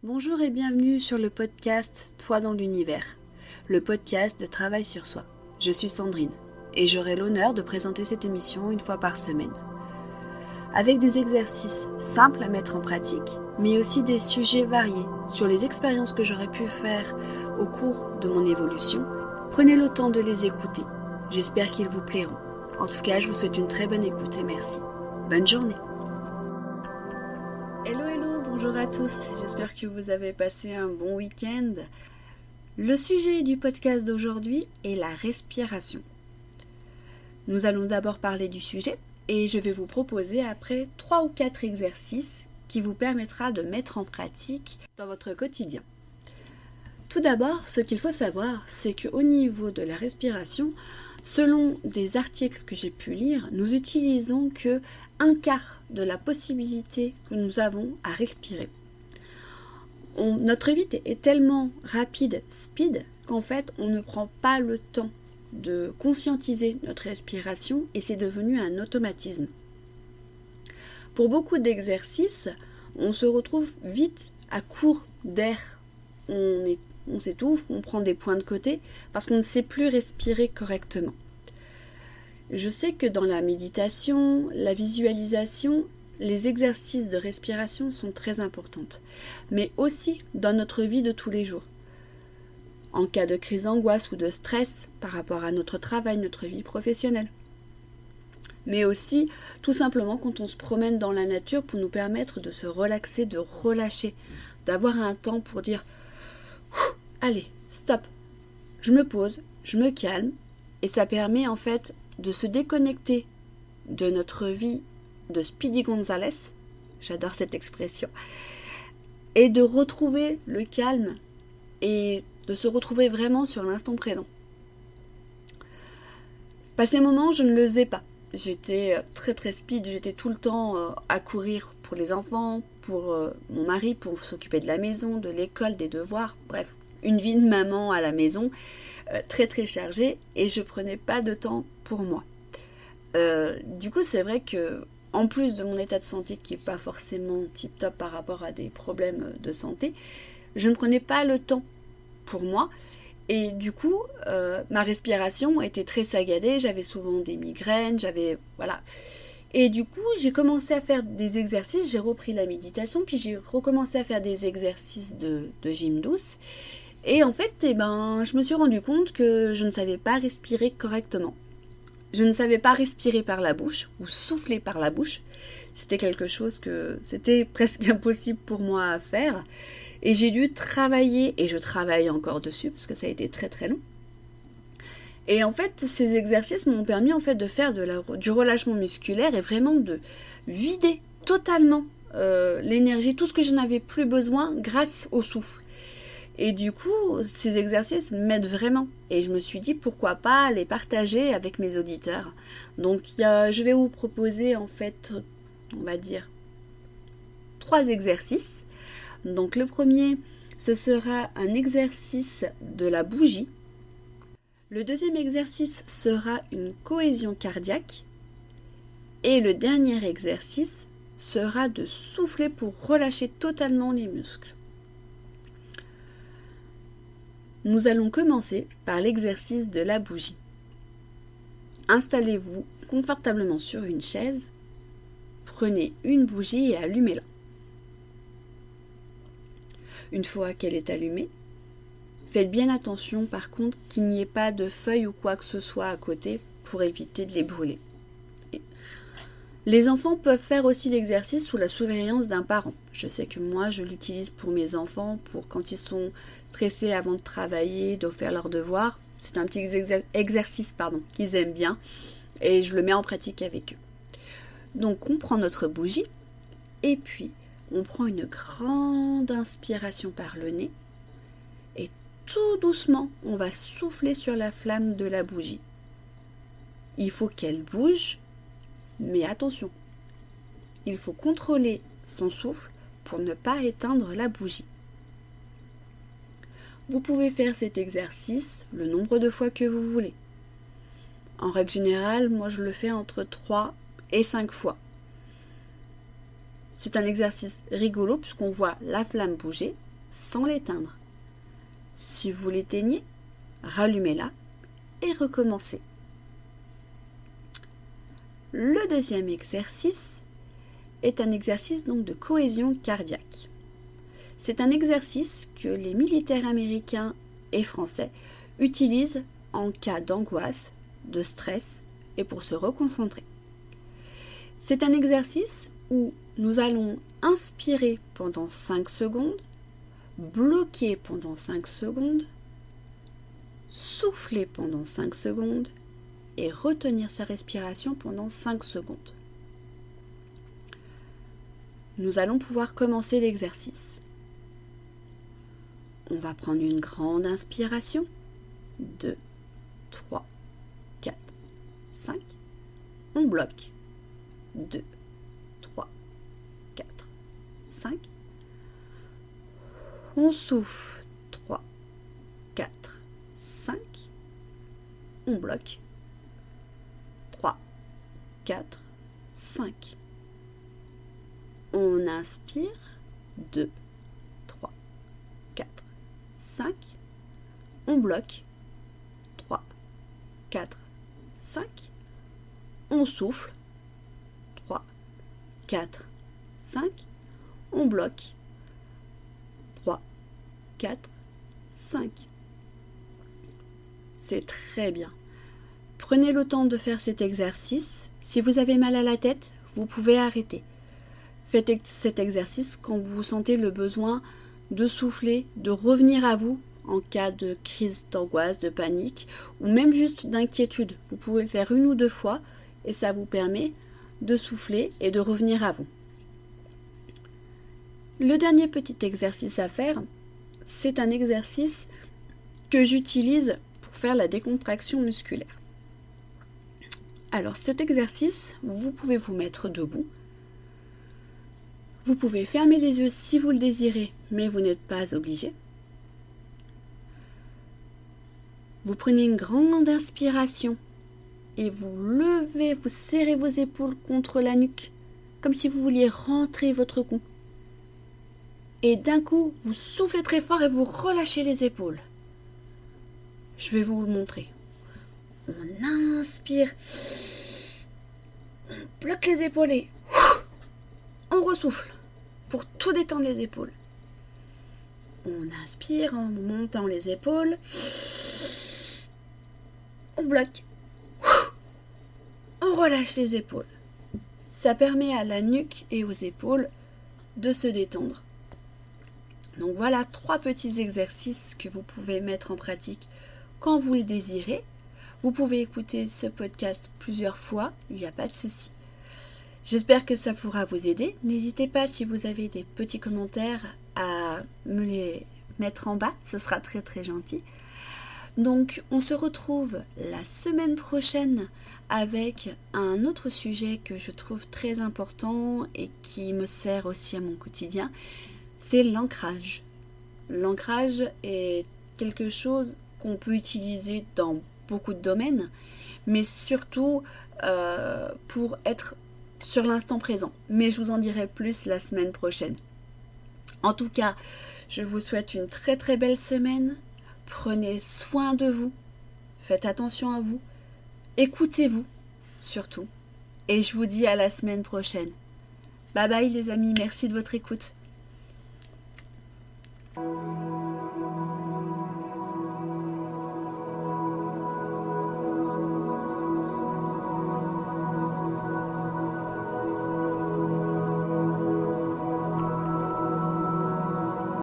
Bonjour et bienvenue sur le podcast Toi dans l'univers, le podcast de travail sur soi. Je suis Sandrine et j'aurai l'honneur de présenter cette émission une fois par semaine. Avec des exercices simples à mettre en pratique, mais aussi des sujets variés sur les expériences que j'aurais pu faire au cours de mon évolution, prenez le temps de les écouter. J'espère qu'ils vous plairont. En tout cas, je vous souhaite une très bonne écoute et merci. Bonne journée. Hello, bonjour à tous. J'espère que vous avez passé un bon week-end. Le sujet du podcast d'aujourd'hui est la respiration. Nous allons d'abord parler du sujet et je vais vous proposer après 3 ou 4 exercices qui vous permettra de mettre en pratique dans votre quotidien. Tout d'abord, ce qu'il faut savoir, c'est qu'au niveau de la respiration, selon des articles que j'ai pu lire, nous utilisons que 1/4 de la possibilité que nous avons à respirer. Notre vie est tellement rapide, speed, qu'en fait on ne prend pas le temps de conscientiser notre respiration et c'est devenu un automatisme. Pour beaucoup d'exercices, on se retrouve vite à court d'air. On s'étouffe, on prend des points de côté parce qu'on ne sait plus respirer correctement. Je sais que dans la méditation, la visualisation, les exercices de respiration sont très importants, mais aussi dans notre vie de tous les jours. En cas de crise d'angoisse ou de stress par rapport à notre travail, notre vie professionnelle. Mais aussi, tout simplement, quand on se promène dans la nature pour nous permettre de se relaxer, de relâcher, d'avoir un temps pour dire « Allez, stop, je me pose, je me calme » et ça permet en fait de se déconnecter de notre vie de Speedy Gonzales, j'adore cette expression, et de retrouver le calme et de se retrouver vraiment sur l'instant présent. Passé un moment, je ne le faisais pas. J'étais très speed, j'étais tout le temps à courir pour les enfants, pour mon mari, pour s'occuper de la maison, de l'école, des devoirs, bref, une vie de maman à la maison, très chargée, et je prenais pas de temps pour moi. Du coup, c'est vrai que en plus de mon état de santé qui n'est pas forcément tip-top par rapport à des problèmes de santé, je ne prenais pas le temps pour moi. Et du coup, ma respiration était très saccadée, j'avais souvent des migraines, voilà. Et du coup, j'ai commencé à faire des exercices, j'ai repris la méditation, puis j'ai recommencé à faire des exercices de gym douce. Et en fait, je me suis rendu compte que je ne savais pas respirer correctement. Je ne savais pas respirer par la bouche ou souffler par la bouche. C'était quelque chose que c'était presque impossible pour moi à faire. Et j'ai dû travailler, et je travaille encore dessus parce que ça a été très long. Et en fait, ces exercices m'ont permis en fait de faire du relâchement musculaire et vraiment de vider totalement l'énergie, tout ce que je n'avais plus besoin grâce au souffle. Et du coup, ces exercices m'aident vraiment. Et je me suis dit, pourquoi pas les partager avec mes auditeurs. Donc, je vais vous proposer, en fait, on va dire, 3 exercices. Donc, le premier, ce sera un exercice de la bougie. Le deuxième exercice sera une cohésion cardiaque. Et le dernier exercice sera de souffler pour relâcher totalement les muscles. Nous allons commencer par l'exercice de la bougie. Installez-vous confortablement sur une chaise, prenez une bougie et allumez-la. Une fois qu'elle est allumée, faites bien attention par contre qu'il n'y ait pas de feuilles ou quoi que ce soit à côté pour éviter de les brûler. Les enfants peuvent faire aussi l'exercice sous la surveillance d'un parent. Je sais que moi, je l'utilise pour mes enfants, pour quand ils sont stressés avant de travailler, de faire leurs devoirs. C'est un petit exercice qu'ils aiment bien et je le mets en pratique avec eux. Donc, on prend notre bougie et puis on prend une grande inspiration par le nez et tout doucement, on va souffler sur la flamme de la bougie. Il faut qu'elle bouge. Mais attention, il faut contrôler son souffle pour ne pas éteindre la bougie. Vous pouvez faire cet exercice le nombre de fois que vous voulez. En règle générale, moi je le fais entre 3 et 5 fois. C'est un exercice rigolo puisqu'on voit la flamme bouger sans l'éteindre. Si vous l'éteignez, rallumez-la et recommencez. Le deuxième exercice est un exercice donc de cohésion cardiaque. C'est un exercice que les militaires américains et français utilisent en cas d'angoisse, de stress et pour se reconcentrer. C'est un exercice où nous allons inspirer pendant 5 secondes, bloquer pendant 5 secondes, souffler pendant 5 secondes et retenir sa respiration pendant 5 secondes. Nous allons pouvoir commencer l'exercice. On va prendre une grande inspiration. 2, 3, 4, 5. On bloque. 2, 3, 4, 5. On souffle. 3, 4, 5. On bloque. 3, 4, 5. On inspire. 2, 3, 4, 5. On bloque. 3, 4, 5. On souffle. 3, 4, 5. On bloque. 3, 4, 5. C'est très bien. Prenez le temps de faire cet exercice. Si vous avez mal à la tête, vous pouvez arrêter. Faites cet exercice quand vous sentez le besoin de souffler, de revenir à vous en cas de crise d'angoisse, de panique ou même juste d'inquiétude. Vous pouvez le faire 1 ou 2 fois et ça vous permet de souffler et de revenir à vous. Le dernier petit exercice à faire, c'est un exercice que j'utilise pour faire la décontraction musculaire. Alors cet exercice, vous pouvez vous mettre debout. Vous pouvez fermer les yeux si vous le désirez, mais vous n'êtes pas obligé. Vous prenez une grande inspiration et vous levez, vous serrez vos épaules contre la nuque, comme si vous vouliez rentrer votre cou. Et d'un coup, vous soufflez très fort et vous relâchez les épaules. Je vais vous le montrer. On inspire, on bloque les épaules et on ressouffle pour tout détendre les épaules. On inspire en montant les épaules. On bloque. On relâche les épaules. Ça permet à la nuque et aux épaules de se détendre. Donc voilà 3 petits exercices que vous pouvez mettre en pratique quand vous le désirez. Vous pouvez écouter ce podcast plusieurs fois, il n'y a pas de souci. J'espère que ça pourra vous aider. N'hésitez pas si vous avez des petits commentaires à me les mettre en bas, ce sera très très gentil. Donc on se retrouve la semaine prochaine avec un autre sujet que je trouve très important et qui me sert aussi à mon quotidien, c'est l'ancrage. L'ancrage est quelque chose qu'on peut utiliser dans beaucoup de domaines, mais surtout pour être sur l'instant présent. Mais je vous en dirai plus la semaine prochaine. En tout cas, je vous souhaite une très très belle semaine. Prenez soin de vous. Faites attention à vous. Écoutez-vous, surtout. Et je vous dis à la semaine prochaine. Bye bye les amis, merci de votre écoute.